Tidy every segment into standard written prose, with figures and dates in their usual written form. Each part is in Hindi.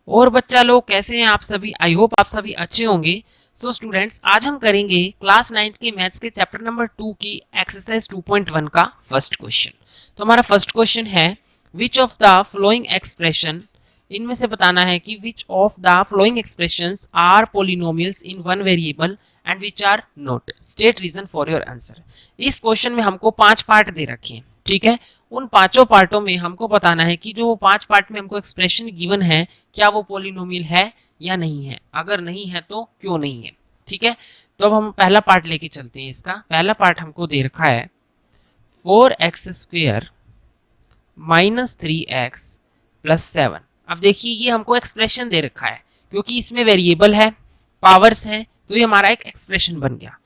और बच्चा लोग कैसे हैं आप सभी? आई होप आप सभी अच्छे होंगे। सो स्टूडेंट्स, आज हम करेंगे क्लास 9th के मैथ्स के चैप्टर नंबर 2 की एक्सरसाइज 2.1 का फर्स्ट क्वेश्चन। तो हमारा फर्स्ट क्वेश्चन है, which of the following expression, इनमें से बताना है कि which of the following expressions are polynomials in one variable and which are not, state reason for your answer. इस क्वेश्चन में हमको 5 पार्ट दे रखे हैं, ठीक है। उन पांचों पार्टों में हमको बताना है कि जो 5 पार्ट में हमको एक्सप्रेशन गिवन है क्या वो पोलिनोमियल है या नहीं है, अगर नहीं है तो क्यों नहीं है, ठीक है। तो अब हम पहला पार्ट लेके चलते हैं। इसका पहला पार्ट हमको दे रखा है 4x² माइनस 3x प्लस 7। अब देखिए ये हमको एक्सप्रेशन दे रखा है, क्योंकि इसमें वेरिएबल है, पावर्स हैं, तो ये हमारा एक एक्सप्रेशन बन गया।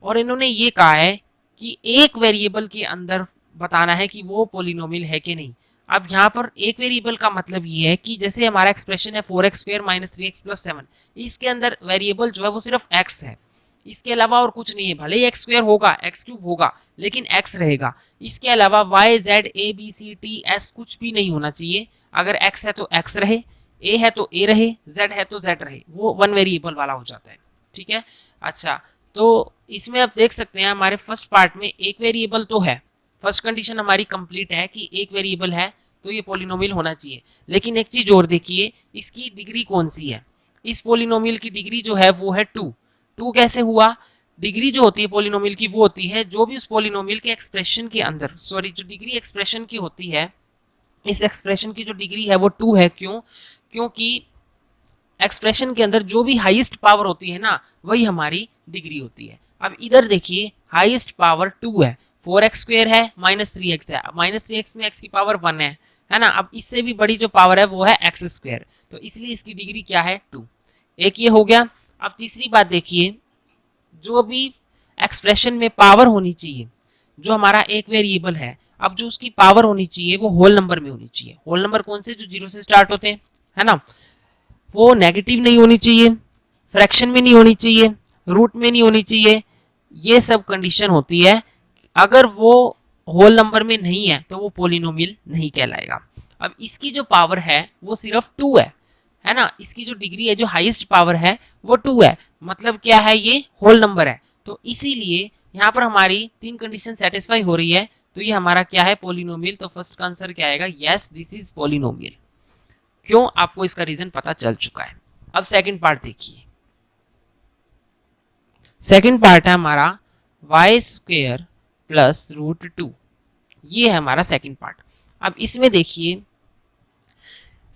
और इन्होंने ये कहा है कि एक वेरिएबल के अंदर बताना है कि वो पोलिनोमियल है कि नहीं। अब यहाँ पर एक वेरिएबल का मतलब ये है कि जैसे हमारा एक्सप्रेशन है 4x² माइनस 3x प्लस 7, इसके अंदर वेरिएबल जो है वो सिर्फ x है, इसके अलावा और कुछ नहीं है। भले ही x² होगा, x³ होगा, लेकिन x रहेगा। इसके अलावा y z a b c t s कुछ भी नहीं होना चाहिए। अगर x है तो x रहे, a है तो a रहे, z है तो z रहे, वो वन वेरिएबल वाला हो जाता है, ठीक है। अच्छा, तो इसमें आप देख सकते हैं हमारे फर्स्ट पार्ट में एक वेरिएबल तो है, फर्स्ट कंडीशन हमारी कंप्लीट है कि एक वेरिएबल है तो ये पोलिनोमियल होना चाहिए। लेकिन एक चीज और देखिए, इसकी डिग्री कौन सी है। इस पोलिनोमियल की डिग्री जो है वो है 2। 2 कैसे हुआ? डिग्री जो होती है पोलिनोमियल की वो होती है जो भी उस पोलिनोमियल के एक्सप्रेशन के अंदर, सॉरी, जो डिग्री एक्सप्रेशन की होती है, इस एक्सप्रेशन की जो डिग्री है वो 2 है। क्यों? क्योंकि एक्सप्रेशन के अंदर जो भी हाईएस्ट पावर होती है ना, वही हमारी डिग्री होती है। अब इधर देखिए, हाईएस्ट पावर 2 है, 4x² है, माइनस 3x है, माइनस 3x में x की पावर 1 है ना। अब इससे भी बड़ी जो पावर है वो है x², तो इसलिए इसकी डिग्री क्या है? 2। एक ये हो गया। अब तीसरी बात देखिए, जो भी एक्सप्रेशन में पावर होनी चाहिए, जो हमारा एक वेरिएबल है, अब जो उसकी पावर होनी चाहिए वो होल नंबर में होनी चाहिए। होल नंबर कौन से? जो 0 से स्टार्ट होते हैं, है ना। वो नेगेटिव नहीं होनी चाहिए, फ्रैक्शन में नहीं होनी चाहिए, रूट में नहीं होनी चाहिए। ये सब कंडीशन होती है। अगर वो होल नंबर में नहीं है तो वो पोलिनोमियल नहीं कहलाएगा। अब इसकी जो पावर है वो सिर्फ 2 है ना। इसकी जो डिग्री है, जो हाईएस्ट पावर है वो 2 है, मतलब क्या है? ये होल नंबर है। तो इसीलिए यहाँ पर हमारी 3 कंडीशन सेटिस्फाई हो रही है, तो ये हमारा क्या है? पोलिनोमियल। तो फर्स्ट का आंसर क्या आएगा? Yes, this is polynomial. क्यों? आपको इसका रीजन पता चल चुका है। अब सेकंड पार्ट देखिए। सेकंड पार्ट है हमारा y² प्लस √2। ये है हमारा सेकंड पार्ट। अब इसमें देखिए,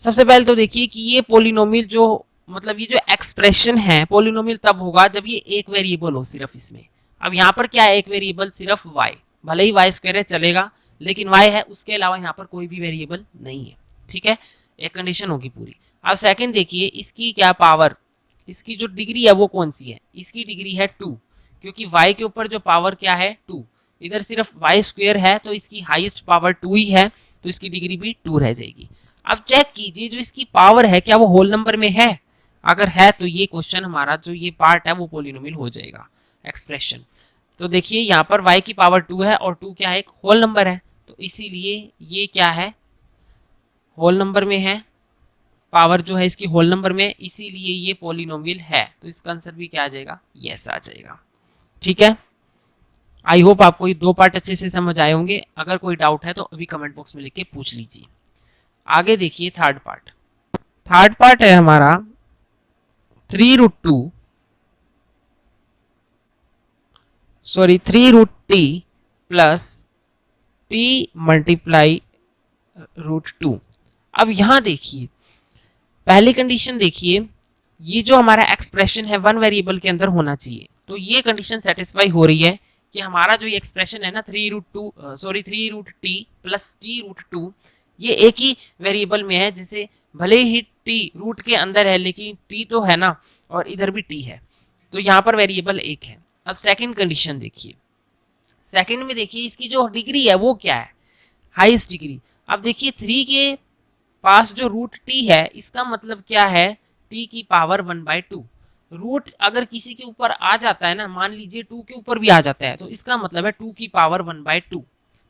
सबसे पहले तो देखिए कि ये पोलिनोमियल जो, मतलब ये जो एक्सप्रेशन है, पोलिनोमियल तब होगा जब ये एक वेरिएबल हो सिर्फ इसमें। अब यहाँ पर क्या है? एक वेरिएबल सिर्फ y, भले ही y² है चलेगा, लेकिन y है, उसके अलावा यहाँ पर कोई भी वेरिएबल नहीं है, ठीक है। एक कंडीशन होगी पूरी। अब सेकंड देखिए, इसकी क्या पावर, इसकी जो डिग्री है वो कौन सी है? इसकी डिग्री है 2, क्योंकि y के ऊपर जो पावर क्या है? 2। इधर सिर्फ y² है तो इसकी हाईएस्ट पावर 2 ही है, तो इसकी डिग्री भी 2 रह जाएगी। अब चेक कीजिए, जो इसकी पावर है क्या वो होल नंबर में है? अगर है तो ये क्वेश्चन हमारा जो ये पार्ट है वो पोलिनोमियल हो जाएगा, एक्सप्रेशन। तो देखिए यहाँ पर y की पावर 2 है और 2 क्या है? एक होल नंबर है, तो इसीलिए ये क्या है? होल नंबर में है, पावर जो है इसकी होल नंबर में, इसीलिए ये पोलिनोमियल है। तो इसका आंसर भी क्या आ जाएगा? यस आ जाएगा, ठीक है। आई होप आपको ये 2 पार्ट अच्छे से समझ आए होंगे। अगर कोई डाउट है तो अभी कमेंट बॉक्स में लिख के पूछ लीजिए। आगे देखिए थर्ड पार्ट। थर्ड पार्ट है हमारा 3√2, sorry 3√t plus t multiply √2। अब यहां देखिए, पहली कंडीशन देखिए, ये जो हमारा एक्सप्रेशन है वन वेरिएबल के अंदर होना चाहिए, तो ये कंडीशन सेटिस्फाई हो रही है कि हमारा जो ये एक्सप्रेशन है ना 3√t प्लस t√2, ये एक ही वेरिएबल में है। जैसे भले ही t रूट के अंदर है, लेकिन t तो है ना, और इधर भी t है, तो यहाँ पर वेरिएबल एक है। अब सेकंड कंडीशन देखिए, सेकंड में देखिए इसकी जो डिग्री है वो क्या है? Highest degree. अब देखिए 3 के पास जो √t है, इसका मतलब क्या है? t की पावर 1/2। रूट अगर किसी के ऊपर आ जाता है ना, मान लीजिए 2 के ऊपर भी आ जाता है, तो इसका मतलब है 2 की पावर 1/2,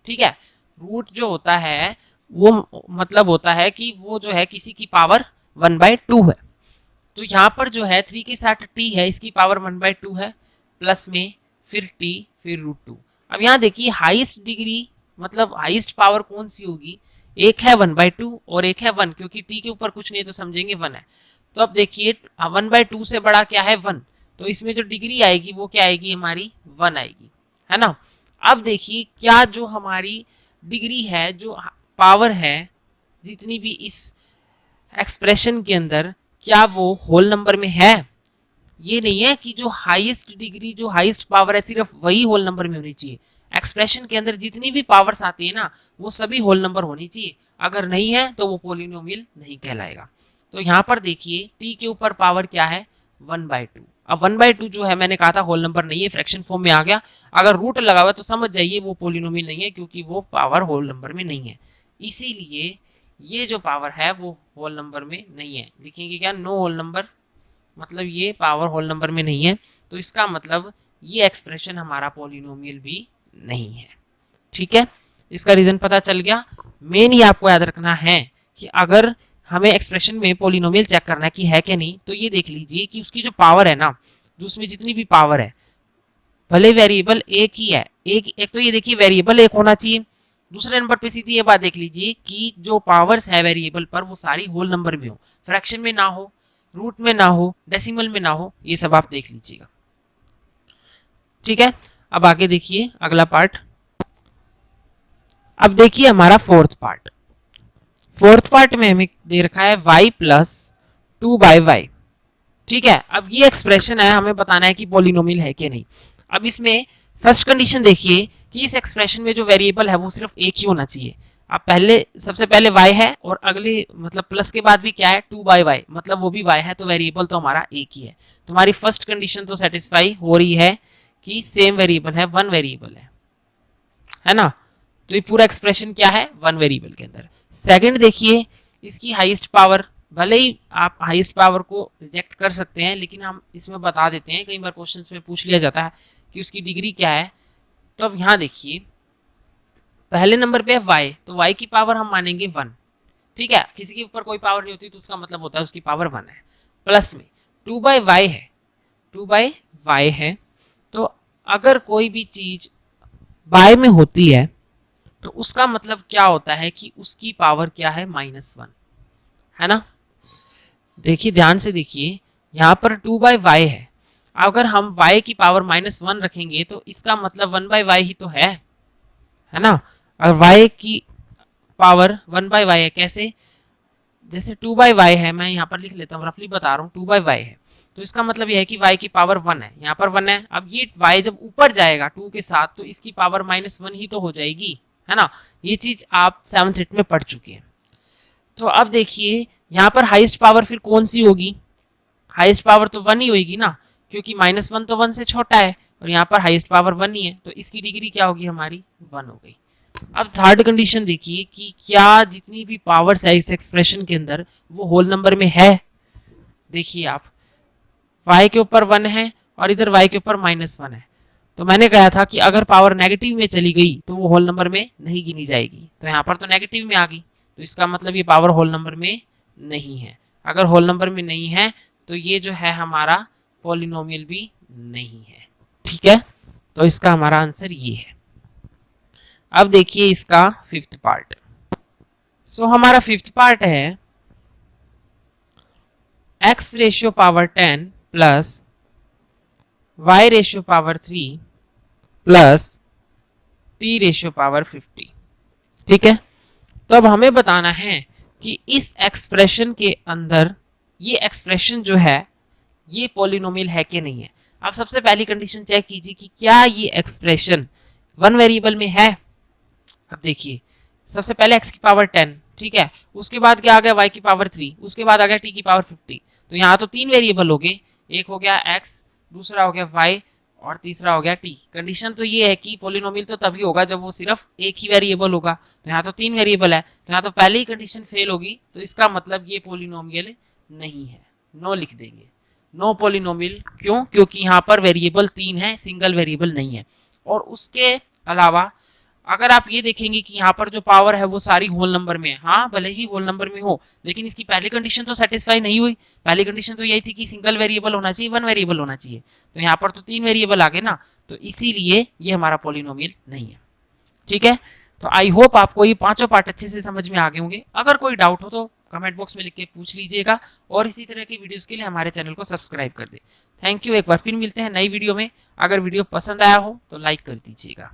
ठीक है। रूट जो होता है वो मतलब होता है कि वो जो है किसी की पावर 1/2 है। तो यहाँ पर जो है 3 के साथ t है, इसकी पावर 1/2 है, प्लस में फिर t फिर √2। अब यहाँ देखिए हाईएस्ट डिग्री मतलब हाईएस्ट पावर कौन सी होगी, एक है 1/2 और एक है 1, क्योंकि t के ऊपर कुछ नहीं है तो समझेंगे 1 है। तो अब देखिए 1/2 से बड़ा क्या है 1, तो इसमें जो डिग्री आएगी वो क्या आएगी हमारी 1 आएगी, है ना। अब देखिए क्या जो हमारी डिग्री है, जो पावर है जितनी भी इस एक्सप्रेशन के अंदर, क्या वो होल नंबर में है। ये नहीं है कि जो हाईएस्ट डिग्री जो हाईएस्ट पावर है सिर्फ वही होल नंबर में होनी चाहिए। एक्सप्रेशन के अंदर जितनी भी पावर्स आती है ना वो सभी होल नंबर होनी चाहिए, अगर नहीं है तो वो पोलिनोमियल नहीं कहलाएगा। तो यहाँ पर देखिए t के ऊपर पावर क्या है 1/2। अब 1/2 जो है मैंने कहा था होल नंबर नहीं है, फ्रैक्शन फॉर्म में आ गया। अगर रूट लगा हुआ तो समझ जाइए वो पोलिनोमियल नहीं है, क्योंकि वो पावर होल नंबर में नहीं है। इसीलिए ये जो पावर है वो होल नंबर में नहीं है। लिखेंगे क्या, नो होल नंबर, मतलब ये पावर होल नंबर में नहीं है, तो इसका मतलब ये एक्सप्रेशन हमारा पॉलिनोमियल भी नहीं है। ठीक है, इसका रीजन पता चल गया। मेन ही आपको याद रखना है कि अगर हमें एक्सप्रेशन में पॉलिनोमियल चेक करना है कि है क्या नहीं, तो ये देख लीजिए कि उसकी जो पावर है ना, जो उसमें जितनी भी पावर है, भले वेरिएबल एक ही है, एक तो ये देखिए वेरिएबल एक होना चाहिए। दूसरे नंबर पे सीधी ये बात देख लीजिए कि जो पावर्स है वेरिएबल पर वो सारी होल नंबर में हो, फ्रैक्शन में ना हो, रूट में ना हो, डेसिमल में ना हो, ये सब आप देख लीजिएगा। ठीक है, अब आगे देखिए अगला पार्ट। अब देखिए हमारा फोर्थ पार्ट। फोर्थ पार्ट में हमें दे रखा है y प्लस 2/y। ठीक है, अब ये एक्सप्रेशन है, हमें बताना है कि पॉलिनोमियल है कि नहीं। अब इसमें फर्स्ट कंडीशन देखिए कि इस एक्सप्रेशन में जो वेरिएबल है वो सिर्फ एक ही होना चाहिए। अब पहले सबसे पहले y है और अगले मतलब प्लस के बाद भी क्या है 2/y, मतलब वो भी y है, तो वेरिएबल तो हमारा एक ही है। तुम्हारी फर्स्ट कंडीशन तो सेटिस्फाई हो रही है कि सेम वेरिएबल है, वन वेरिएबल है ना। तो ये पूरा एक्सप्रेशन क्या है, वन वेरिएबल के अंदर। सेकंड देखिए इसकी हाईएस्ट पावर, भले ही आप हाईएस्ट पावर को रिजेक्ट कर सकते हैं, लेकिन हम इसमें बता देते हैं, कई बार क्वेश्चंस में पूछ लिया जाता है कि उसकी डिग्री क्या है। तो अब यहाँ देखिए पहले नंबर पे है y, तो y की पावर हम मानेंगे 1। ठीक है, किसी के ऊपर कोई पावर नहीं होती तो उसका मतलब होता है उसकी पावर 1 है। प्लस में 2/y है, 2/y है, तो अगर कोई भी चीज y में होती है तो उसका मतलब क्या होता है कि उसकी पावर क्या है -1, है ना। देखिए ध्यान से देखिए यहाँ पर 2/y है, अगर हम y की पावर -1 रखेंगे तो इसका मतलब 1/y ही तो है ना। अगर y की पावर 1/y है, कैसे, जैसे 2/y है, मैं यहाँ पर लिख लेता हूँ, रफली बता रहा हूँ 2/y है, तो इसका मतलब यह है कि y की पावर 1 है, यहाँ पर 1 है। अब ये y जब ऊपर जाएगा 2 के साथ तो इसकी पावर -1 ही तो हो जाएगी, है ना। ये चीज आप 7th 8th में पढ़ चुके हैं। तो अब देखिए यहाँ पर हाईएस्ट पावर फिर कौन सी होगी, हाईएस्ट पावर तो 1 ही होगी ना, क्योंकि -1 तो 1 से छोटा है और यहाँ पर हाईएस्ट पावर 1 ही है, तो इसकी डिग्री क्या होगी हमारी 1 हो गई। अब थर्ड कंडीशन देखिए कि क्या जितनी भी पावर्स है इस एक्सप्रेशन के अंदर वो होल नंबर में है। देखिए आप y के ऊपर 1 है और इधर y के ऊपर -1 है, तो मैंने कहा था कि अगर पावर नेगेटिव में चली गई तो वो होल नंबर में नहीं गिनी जाएगी, तो यहाँ पर तो नेगेटिव में आ गई, तो इसका मतलब ये पावर होल नंबर में नहीं है। अगर होल नंबर में नहीं है तो ये जो है हमारा पॉलिनोमियल भी नहीं है। ठीक है, तो इसका हमारा आंसर ये है। अब देखिए इसका फिफ्थ पार्ट। सो हमारा फिफ्थ पार्ट है x ratio power 10 plus y ratio power 3 plus t ratio power 50। ठीक है, तो अब हमें बताना है कि इस एक्सप्रेशन के अंदर ये एक्सप्रेशन जो है ये पॉलिनोमियल है कि नहीं है। आप सबसे पहली कंडीशन चेक कीजिए कि क्या ये एक्सप्रेशन वन वेरिएबल में है। अब देखिए सबसे पहले x की पावर 10, ठीक है, उसके बाद क्या आ गया y की पावर 3, उसके बाद आ गया t की पावर 50। तो यहाँ तो 3 वेरिएबल हो गए, एक हो गया x, दूसरा हो गया y और तीसरा हो गया t। कंडीशन तो ये है कि पॉलिनोमियल तो तभी होगा जब वो सिर्फ एक ही वेरिएबल होगा, तो यहाँ तो 3 वेरिएबल है, तो यहाँ तो पहले ही कंडीशन फेल होगी, तो इसका मतलब ये पॉलिनोमियल नहीं है, नो लिख देंगे, नो पॉलिनोमियल। क्यों, क्योंकि यहाँ पर वेरिएबल 3 है, सिंगल वेरिएबल नहीं है। और उसके अलावा अगर आप ये देखेंगे कि यहाँ पर जो पावर है वो सारी होल नंबर में है, हाँ भले ही होल नंबर में हो, लेकिन इसकी पहली कंडीशन तो सेटिस्फाई नहीं हुई। पहली कंडीशन तो यही थी कि सिंगल वेरिएबल होना चाहिए, वन वेरिएबल होना चाहिए, तो यहाँ पर तो 3 वेरिएबल आ गए ना, तो इसीलिए ये हमारा पॉलिनोमियल नहीं है। ठीक है, तो आई होप आपको ये पांचों पार्ट अच्छे से समझ में आ गए होंगे। अगर कोई डाउट हो तो कमेंट बॉक्स में लिख के पूछ लीजिएगा, और इसी तरह की वीडियोस के लिए हमारे चैनल को सब्सक्राइब कर दे। थैंक यू, एक बार फिर मिलते हैं नई वीडियो में। अगर वीडियो पसंद आया हो तो लाइक कर दीजिएगा।